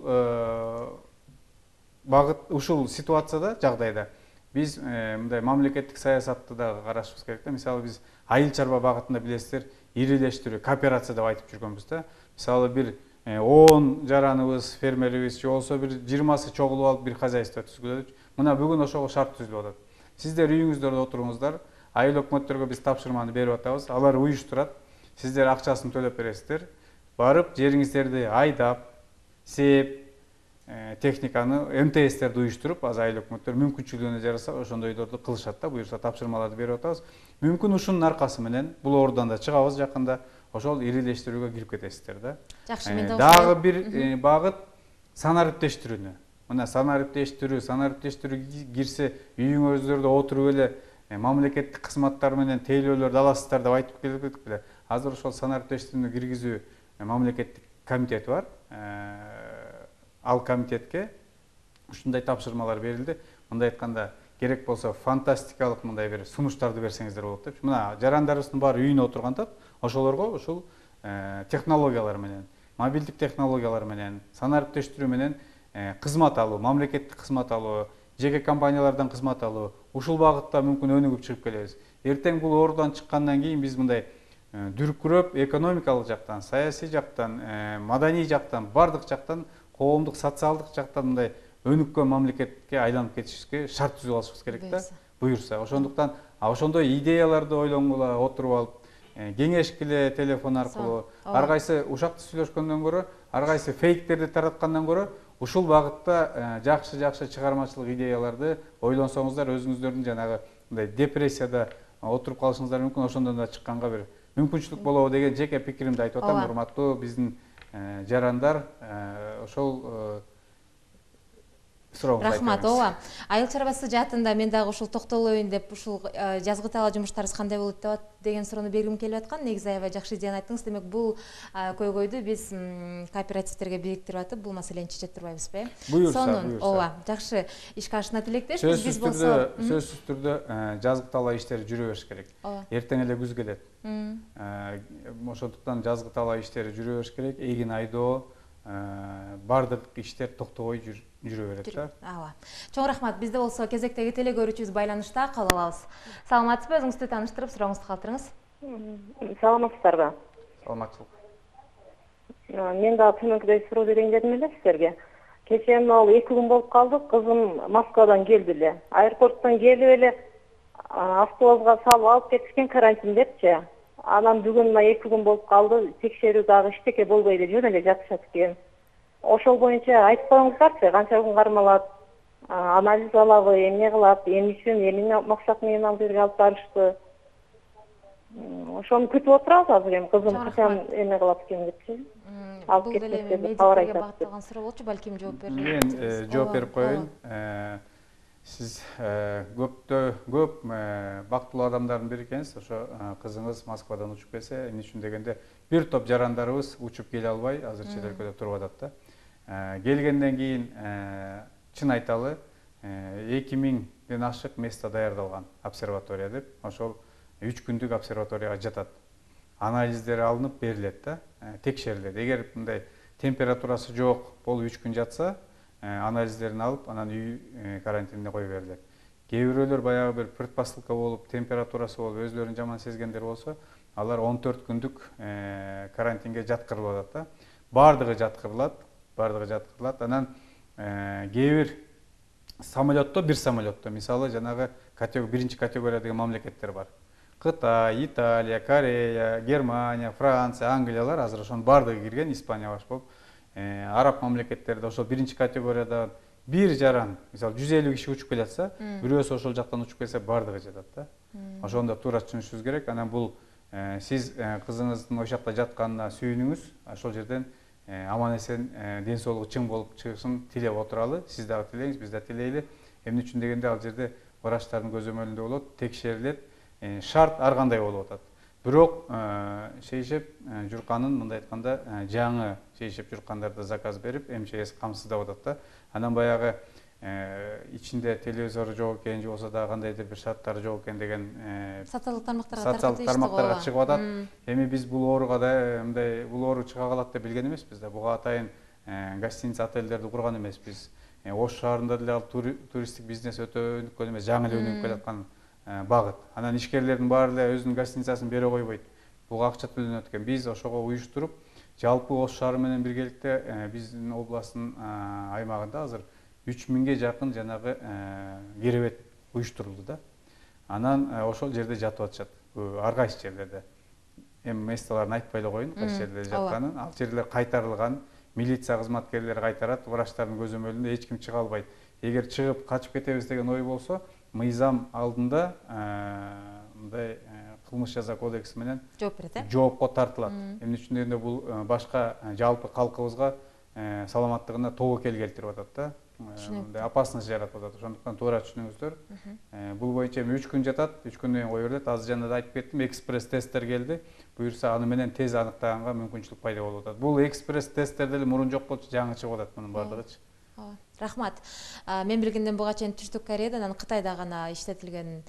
багыт, ушул ситуацияда, жагдайда биз мындай мамлекеттик саясатты да карашыбыз керек да. Мисалы биз айыл чарба багытында билесиздер, ирилештирүү, кооперация деп айтып жүргөнбүз да. Мисалы бир 10 жараныбыз, фермерибиз, же болсо бир 20сы чогулуп алып бир хозяйство түзгүлөдү. Мына бүгүн ошого шарт түзүлүп атат. Сиздер үйүңүздөрдө отуруңуздар, айыл өкмөттөргө биз тапшырманы берип атабыз, алар уюштурат, сиздер акчасын төлөп бересиздер, барып жериңиздерди айдап, сеп, техниканы, МТСтерди уюштуруп, аз айыл өкмөттөр мүмкүнчүлүгүнө жараса ошондойдорду кылышат да, буюрса тапшырмаларды берип атабыз. Мүмкүн ушунун аркасы менен бул оорудан да чыгабыз жакында, ошол ирилештирүүгө кирип кетесиздер да. Жакшы, мен дагы бир багыт санариптештирүүнү. Мына санариптештирүү кирсе, үйүңөздөрдө отуруп эле мамлекеттик кызматтар менен тейлөөлөрдү аласыздар деп айтып келдик беле. Азыр ошол санариптештирүүнү киргизүү мамлекеттик комитети бар. Ал комитетке ушундай тапшырмалар берилди. Мындай айтканда, керек болсо фантастикалык мындай бир сунуштарды берсеңиздер болот деп. Мына жарандарыбыздын баары үйүнө отурганда, ошолорго ушул технологиялар менен, мобилдик технологиялар менен, санариптештирүү менен кызмат алуу, мамлекеттик кызмат алуу, жеке компаниялардан кызмат алуу, ушул багытта мүмкүн өнүгүп чыгып келебиз. Эртең бул оорудан чыккандан кийин биз мындай дүркүрөп экономикалык жактан, саясий жактан, маданий жактан, бардык жактан, коомдук, социалдык жактан мындай өнүккөн мамлекетке айланып кетишибизге шарт түзүп алышыбыз керек да. Буюрса, ошондуктан ошондой идеяларды ойлонгула, отуруп алып, кеңешкиле телефон аркылуу, ар кайсы ушакты сүйлөшкөндөн көрө, ар кайсы фейктерди тараткандан көрө, ушул багытта жакшы чыгармачылык идеяларды ойлонсоңуздар, өзүңүздөрдүн жанагы мындай депрессияда отуруп калышыңыздар мүмкүн, ошондон да чыкканга бир мүмкүнчүлүк болобу деген жеке пикиримди айтып атам, урматтуу биздин жарандар. Ошол рахмат. Ооба, айыл чарбасы жаатында мен дагы ушул токтолоюн деп, ушул жазгы талаа жумуштарыбыз кандай болот деген суроону бергим келип аткан. Негизи аябай жакшы идеяны айттыңыз. Демек, бул көйгөйдү биз кооперативтерге бириктирип атып, бул маселени чечет турбайбызбы? Буюрса. Ооба, жакшы иш ашына тилектешпиз. Биз болсо сөзсүз түрдө жазгы талаа иштери жүрө бериш керек. Эртең эле күз келет. Ошондуктан жазгы талаа иштери жүрө бериш керек. Эгин айдоо, бардык иштер токтобой жүрө берет да. Ооба. Чоң рахмат. Бизде болсо кезектеги теле көрүүчүбүз байланышта, кабыл алабыз. Саламатсызбы? Өзүңүздү тааныштырып, сурооңузду калтырыңыз. Саламатсыздарбы? Саламатчылык. Мен дагы көмөкдөй суроо берейин дедим эле силерге. Кечээ ал 2 күн болуп калды, кызым Москвадан келди эле. Аэропорттон келип эле автобуска салып алып кетишкен карантин депчи. Анан бүгүн 2 күн болуп калды. Текшерүү дагы эчтеке болбой эле жөн эле жатышат экен. Ошол боюнча айтып коюңуздарчы, канча күн кармалат, анализ алабы, эмне кылат, эмне үчүн, эмне максат менен ал жерге алып барышты. Ошону күтүп отурабыз азыр эми кызым качан эме кылат экен депчи. Бул деле медиктерге багытталган суроо болчу, балким жооп берет. Мен жооп берип коеюн. Сиз көп бактылуу адамдардын бири экенсиз. Ошо кызыңыз Москвадан учуп келсе, эмне үчүн дегенде бир топ жарандарыбыз учуп келе албай азыр чет өлкөдө туруп атат да. Келгенден кийин чын айталы 2000ден ашык место даярдалган обсерватория деп. Ошол 3 күндүк обсерваторияга жатат. Анализдери алынып берилет да, текшерилет. Эгер мындай температурасы жок болуп 3 күн жатса, анализдерин алып, анан үй карантинине коюп берилет. Кээ бирөөлөр баягы бир предпосылка болуп, температурасы болуп, өзлөрүн жаман сезгендер болсо, алар 14 күндүк карантинге жаткырылып атат да. Бардыгы жаткырылат. Анан кээ бир самолетто, бир самолетто, мисалы жанагы биринчи категория деген мамлекеттер бар. Кытай, Италия, Корея, Германия, Франция, Англиялар азыр ошонун бардыгы кирген, Испания баш болуп, араб мамлекеттерде ошол биринчи категорияда бир жаран, мисалы 150 киши учуп келатса, бирөөсү ошол жактан учуп келсе бардыгы жатат да. Ошондо туура түшүнүшүңүз керек. Анан бул сиз кызыңыздын ошол жакта жатканына сүйүнүңүз, ошол жерден аман эсен ден соолугу чың болуп чыгышын тилеп отуралы. Сиз дагы тилейбиз, биз да тилейли. Эмне үчүн дегенде ал жерде врачтардын көзөмөлүндө болот, текшерилет. Шарт ар кандай болуп атат. Бирок шейшеп журканын мындай айтканда жаңы шейшеп журкандарды заказ берип, МЧС камсыздап атат да. Анан баягы ичинде телевизору жок экен, же болсо да кандайдыр бир шарттары жок экен деген социалдык тармактарга чыгып атат. Эми биз бул ооруга да мындай бул оору чыга калат деп билген эмеспиз да. Буга атайын гостиница, отелдерди курган эмеспиз. Ош шаарында деле ал туристтик бизнес өтө өнүккөн эмес, жаңы эле өнүгүп келаткан багыт. Анан ишкерлердин баары эле өзүнүн гостиницасын бере койбойт. Буга акча төлөнөт экен. Биз ошого уюштуруп, жалпы Ош шаары менен биргеликте биздин областтын аймагында азыр 3000ге жакын жанагы керебет уюштурулду да. Анан ошол жерде жатып атышат. Ар кайсы жерлерде. Эми местолорун айтпай эле коеюн, кайсы жерлерде жатканын. Ал жерлер кайтарылган, милиция кызматкерлери кайтарат, врачтардын көзөмөлүндө эч ким чыга албайт. Эгер чыгып качып кетебиз деген ой болсо, мыйзам алдында мындай кылмыш жаза кодекси менен жооп берет, жоопко тартылат. Эмне үчүн дегенде бул башка жалпы калкыбызга саламаттыгына тобокел келтирип атат да. Мындай опасность жаратып атат. Ошондуктан туура түшүнүңүздөр. Бул боюнча 3 күн жатат, 3 күндөн кийин кое берилет. Азыр жана да айтып кеттим, экспресс тесттер келди. Буюрса аны менен тез аныктаганга мүмкүнчүлүк пайда болуп атат. Бул экспресс тесттер деле мурун жок болчу, жаңы чыгып атат мунун бардыгычы. Рахмат. Мен билгенден буга чейин Түштүк Кореяда, анан Кытайда гана иштетилген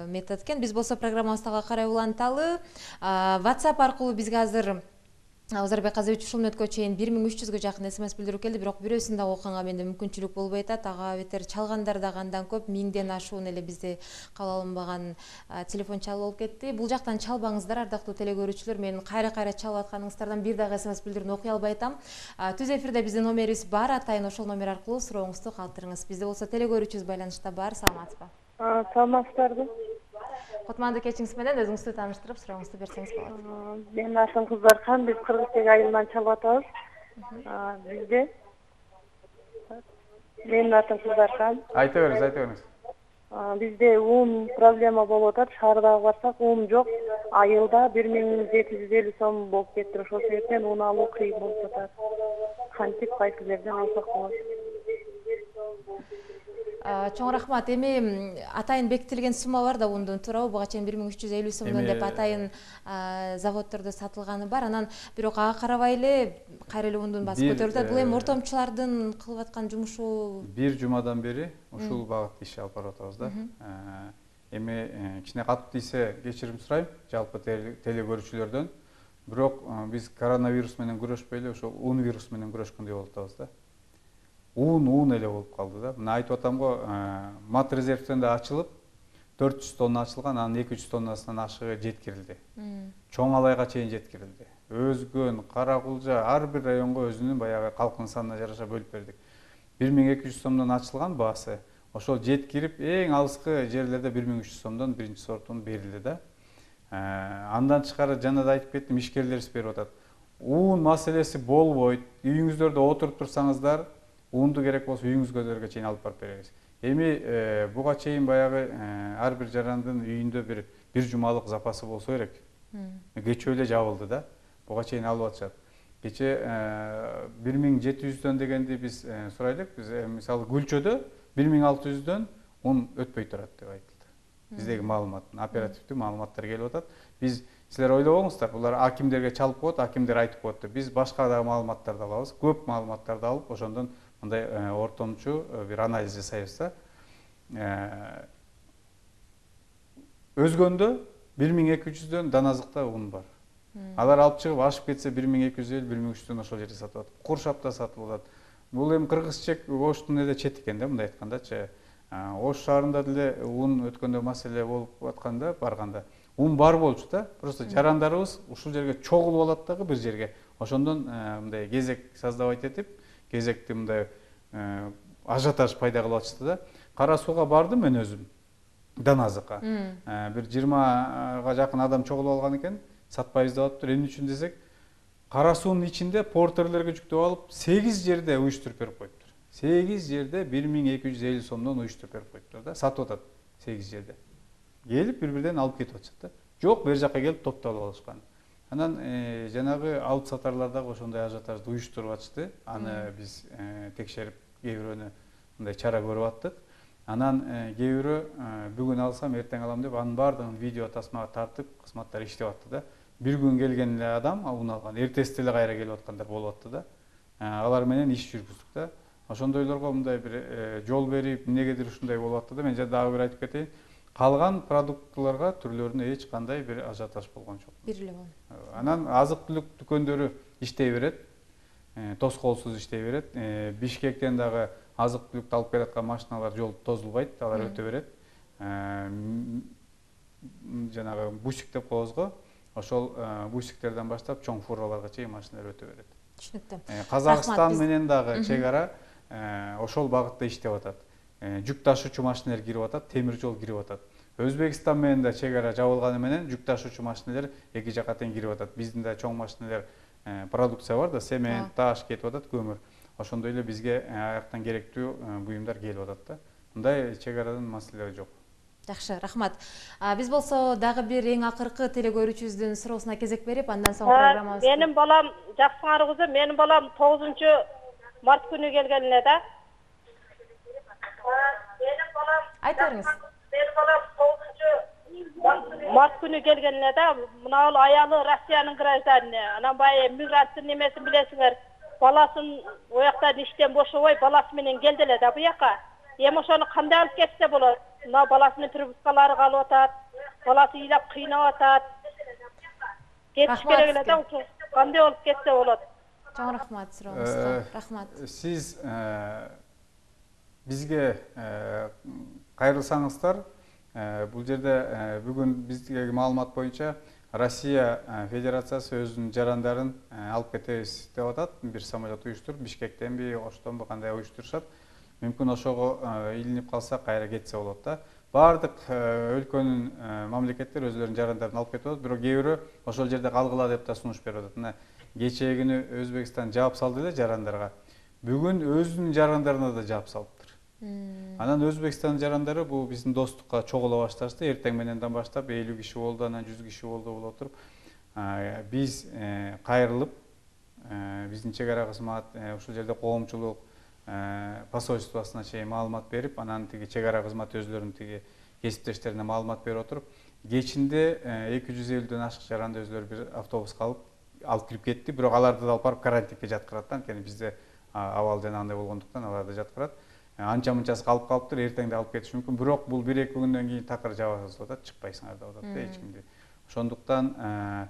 метод экен. Биз болсо программабызды ага карай уланталы. WhatsApp аркылуу бизге азыр Озорбек Казыбек ушул мүнөткө чейин 1300ге жакын СМС билдирүү келди, бирок бирөөсүн да окуганга менде мүмкүнчүлүк болбой атат. Ага бетер чалгандар да кандан көп, 1000ден ашуун эле бизде кабыл алынбаган телефон чалып болуп кетти. Бул жактан чалбаңыздар, ардактуу телегөрүүчүлөр. Мен кайра чалып атканыңыздардан бир дагы СМС билдирүүнү окуй албай атам. Түз эфирде биздин номерибиз бар, атайын ошол номер аркылуу сурооңузду калтырыңыз. Бизде болсо телегөрүүчүбүз байланышта бар. Саламатсызбы? Саламатсыздарбы? Кутмандуу кечиңиз менен өзүңүздү тааныштырып суроңузду берсеңиз болот. Менин атым Кыздархан, биз Кыргызстан айылынан чалып атабыз. Бизде менин атым Кыздархан. Айта бериңиз. Бизде уун проблема болуп атат. Шаардагы барсак уун жок. Айылда 1750 сом болуп кетти. Ошол себептен уун алуу кыйын болуп атат. Кантип кайсы жерден алсак болот? Чоң рахмат. Эми атайын бекитилген сумма бар да ундун, туурабы? Буга чейин 1350 сомдон деп атайын заводдордо сатылганы бар. Анан бирок ага карабай эле кайра эле ундун баасы көтөрүлүп атат. Бул эми ортомчулардын кылып аткан жумушу. Бир жумадан бери ушул багытта иш алып барып атабыз да. Эми кичине катып тийсе кечирим сурайм жалпы телегөрүүчүлөрдөн. Бирок биз коронавирус менен күрөшпөй эле ошол уун вирус менен күрөшкөндөй болуп атабыз да. Уун эле болуп калды да. Мына айтып атам го, мат резервден да ачылып 400 тонна ачылган, анын 200 тоннасынан ашыгы жеткирилди. Чоң Алайга чейин жеткирилди. Өзгөн, Каракулжа, ар бир районго өзүнүн баягы калктын санына жараша бөлүп бердик. 1200 сомдон ачылган баасы ошол жеткирип, эң алыскы жерлерде 1300 сомдон биринчи сортун берилди да. Андан тышкары жана да айтып кеттим, ишкерлер иш берип атат. Уун маселеси болбойт. Үйүңүздөрдө отуруп турсаңыздар, уунду керек болсо үйүңүзгө чейин алып барып беребиз. Эми буга чейин баягы ар бир жарандын үйүндө бир жумалык запасы болсо керек. Кечээ эле жабылды да. Буга чейин алып атышат. Кечээ 1700дөн дегенди биз сурайлык. Биз мисалы Гүлчөдө 1600дөн он өтпөй турат деп айтылды. Биздеги маалымат, оперативдүү маалыматтар келип атат. Биз силер ойлобоңуздар, булар акимдерге чалып коет, акимдер айтып коет. Биз башка да маалыматтарды алабыз, көп маалыматтарды алып, ошондон мындай ортомчу бир анализ жасайбыз да. Өзгөндө 1200дөн даназыкта un бар. Алар алып чыгып ашып кетсе 1250-1300дөн ошол жерде сатып атат. Куршапта сатылып атат. Бул эми Кыргызчек Оштун эле чет экен да, мындай айткандачы. Ош шаарында деле un өткөндө маселе болуп атканда, барганда un бар болчу да. Просто жарандарыбыз ушул жерге чогулуп алат дагы бир жерге. Ошондон мындай кезек создавать этип, кезекти мындай ажиотаж пайда кылып атышты да. Кара сууга бардым мен өзүм. Даназыкка. Бир 20га жакын адам чогулуп алган экен. Сатпайбыз деп атыптыр. Эмне үчүн десек, кара суунун ичинде портерлерге жүктөп алып 8 жерде уюштуруп берип коюптур. 8 жерде 1250 сомдон уюштуруп берип коюптур да. Сатып атат 8 жерде. Келип бир-бирден алып кетип атышат да. Жок, бер жакка келип топтолуп алышкан. Анан жанагы алып сатарлар дагы ошондой ажиотажды уюштуруп атышты. Аны биз текшерип, кээ бирөөнү мындай чара көрүп аттык. Анан кээ бирөө бүгүн алсам, эртең алам деп анын баардыгын видео тасмага тартып, кызматтар иштеп атты да. Бир күн келген эле адам уун алган, эртеси деле кайра келип аткандар болуп атты да. Алар менен иш жүргүздүк да. Ошондойлорго мындай бир жол берип, эмнегедир ушундай болуп атты да. Мен дагы бир айтып кетейин. Калган продуктларга түрлөрүнө эч кандай бир ажиотаж болгон жок. Бир эле болгон. Анан азык-түлүк дүкөндөрү иштей берет. Тоскоолсуз иштей берет. Бишкектен дагы азык-түлүктү алып келаткан машиналар жол тозулбайт, алар өтө берет. Жанагы бусик деп коебуз го. Ошол бусиктерден баштап чоң фураларга чейин машиналар өтө берет. Түшүнүктүү. Казакстан менен дагы чек ара ошол багытта иштеп атат. Жүк ташуучу машиналар кирип атат, темир жол кирип атат. Өзбекстан менен да чек ара жабылганы менен жүк ташуучу машиналар эки жакка тең кирип атат. Биздин да чоң машиналар продукция бар да, цемент, таш кетип атат, көмүр. Ошондой эле бизге аяктан керектүү буюмдар келип атат да. Мындай чек арадан маселе жок. Жакшы, рахмат. Биз болсо дагы бир эң акыркы телекөрүүчүбүздүн суроосуна кезек берип, андан соң программабызды. Менин балам жакшыңаргызып, менин балам 9-март күнү келген эле да. Менин балам айта бериңиз. Менин балам 9-март күнү келген эле да. Мына ал аялы Россиянын гражданы. Анан баягы мигранттын немесин билесиңер. Баласын ояктан иштен бошобой, баласы менен келди эле да буяка. Эми ошону кандай алып кетсе болот? Мына баласынын припискалары калып атат. Баласы ыйлап кыйнап атат. Кетиш керек эле да, кандай болуп кетсе болот? Чоң рахмат сурооңузга. Рахмат. Сиз бизге кайрылсаңыздар, бул жерде бүгүн биздеги маалымат боюнча Россия Федерациясы өзүнүн жарандарын алып кетебиз деп атат. Бир самолет уюштуруп, Бишкектенби, Оштонбу кандай уюштурушат. Мүмкүн ошого илинип калса кайра кетсе болот да. Бардык өлкөнүн мамлекеттер өзлөрүнүн жарандарын алып кетип атат, бирок кээ бирөө ошол жерде калгыла деп да сунуш берип атат. Мына кечээ күнү Өзбекстан жаап салды эле жарандарга. Бүгүн өзүнүн жарандарына да жаап салыптыр. Анан Өзбекстандын жарандары бул биздин достукка чогула башташты. Эртең мененден баштап 50 киши болду, анан 100 киши болду болуп туруп. Биз кайрылып, биздин чек ара кызмат ушул жерде коомчулук посольствосуна чейин маалымат берип, анан тиги чек ара кызмат өзлөрүнүн тиги кесиптештерине маалымат берип отуруп, кечинде 250дөн ашык жаранды өзлөрү бир автобуска алып кирип кетти. Бирок аларды да алып барып карантинге жаткырат да, анткени бизде абал жана андай болгондуктан аларды жаткырат. Анча-мынчасы калып калыптыр, эртең да алып кетиши мүмкүн. Бирок бул 1-2 күндөн кийин такыр жабасыз деп атат, чыкпайсыңар деп атат да эч кимди. Ошондуктан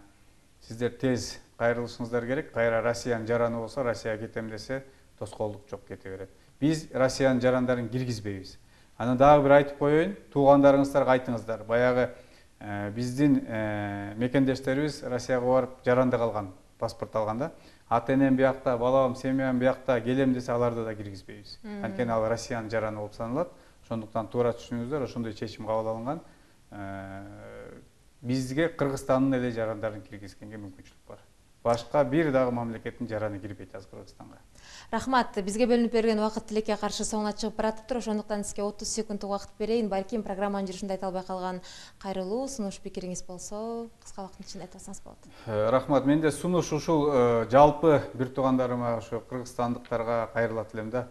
сиздер тез кайрылышыңыздар керек. Кайра Россиянын жараны болсо, Россияга кетем десе, тоскоолдук жок, кете берет. Биз Россиянын жарандарын киргизбейбиз. Анан дагы бир айтып коеюн, туугандарыңыздарга айтыңыздар. Баягы биздин мекендештерибиз Россияга барып жаранды калган, паспорт алган да. Ата-энем биякта, балам, семьям биякта, келем десе аларды да киргизбейбиз. Анткени ал Россиянын жараны болуп саналат. Ошондуктан туура түшүнүңүздөр, ошондой чечим кабыл алынган. бизге Кыргызстандын эле жарандарын киргизгенге мүмкүнчүлүк бар. Башка бир дагы мамлекеттин жараны кирбейт азыр Кыргызстанга. Рахмат, бизге бөлүнүп берген убакыт тилекке каршы соңуна чыгып баратыптыр. Ошондуктан сизге 30 секундтук убакыт берейин. Балким программанын жүрүшүндө айта албай калган кайрылуу сунуш пикириңиз болсо, кыска убакыттын ичинде айтып алсаңыз болот. Рахмат, менде сунуш ушул жалпы бир туугандарыма, ошо кыргызстандыктарга кайрылат элем да.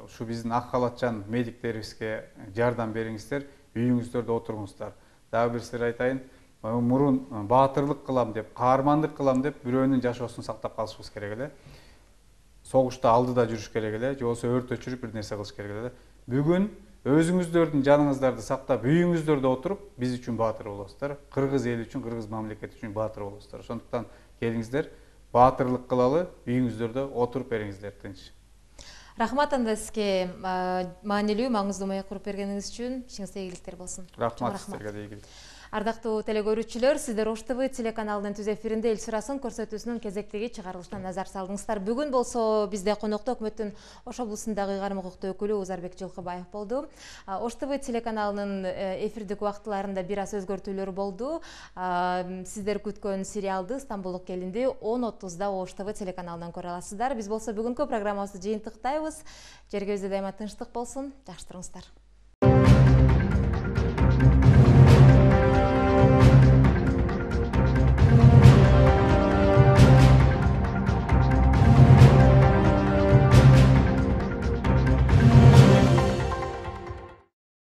Ушу биздин ак халатчан медиктерибизге жардам бериңиздер, үйүңүздөрдө отуруңуздар. Дагы бир сыр айтайын, мурун баатырлык кылам деп, каармандык кылам деп бирөөнүн жашоосун сактап калышыбыз керек эле. Согушта алдыда жүрүш керек эле, же болбосо өрт өчүрүп бир нерсе кылыш керек эле. Бүгүн өзүңүздөрдүн жаныңыздарды сактап, үйүңүздөрдө отуруп, биз үчүн баатыр болосуздар. Кыргыз эли үчүн, кыргыз мамлекети үчүн баатыр болосуздар. Ошондуктан келиңиздер, баатырлык кылалы, үйүңүздөрдө отуруп бериңиздер тынч. Рахмат, анда сизге маанилүү, маңыздуу маек куруп бергениңиз үчүн ишиңизде ийгиликтер болсун. Рахмат сизерге да ийгилик. Ардактуу телекөрүүчүлөр, сиздер Ош ТВ телеканалынын түз эфиринде Эл Сурасын көрсөтүүсүнүн кезектеги чыгарылышына назар салдыңыздар. Бүгүн болсо бизде конокто өкмөттүн Ош облусундагы ыйгарым укуктуу өкүлү Узарбек Жылкыбаев болду. Ош ТВ телеканалынын эфирдик убактыларында бир аз өзгөртүүлөр болду. Сиздер күткөн сериалды Стамбулдук келинди 10:30да Ош ТВ телеканалынан көрө аласыздар. Биз болсо бүгүнкү программабызды жыйынтыктайбыз. Жергебизде дайыма тынчтык болсун. Жакшы туруңуздар.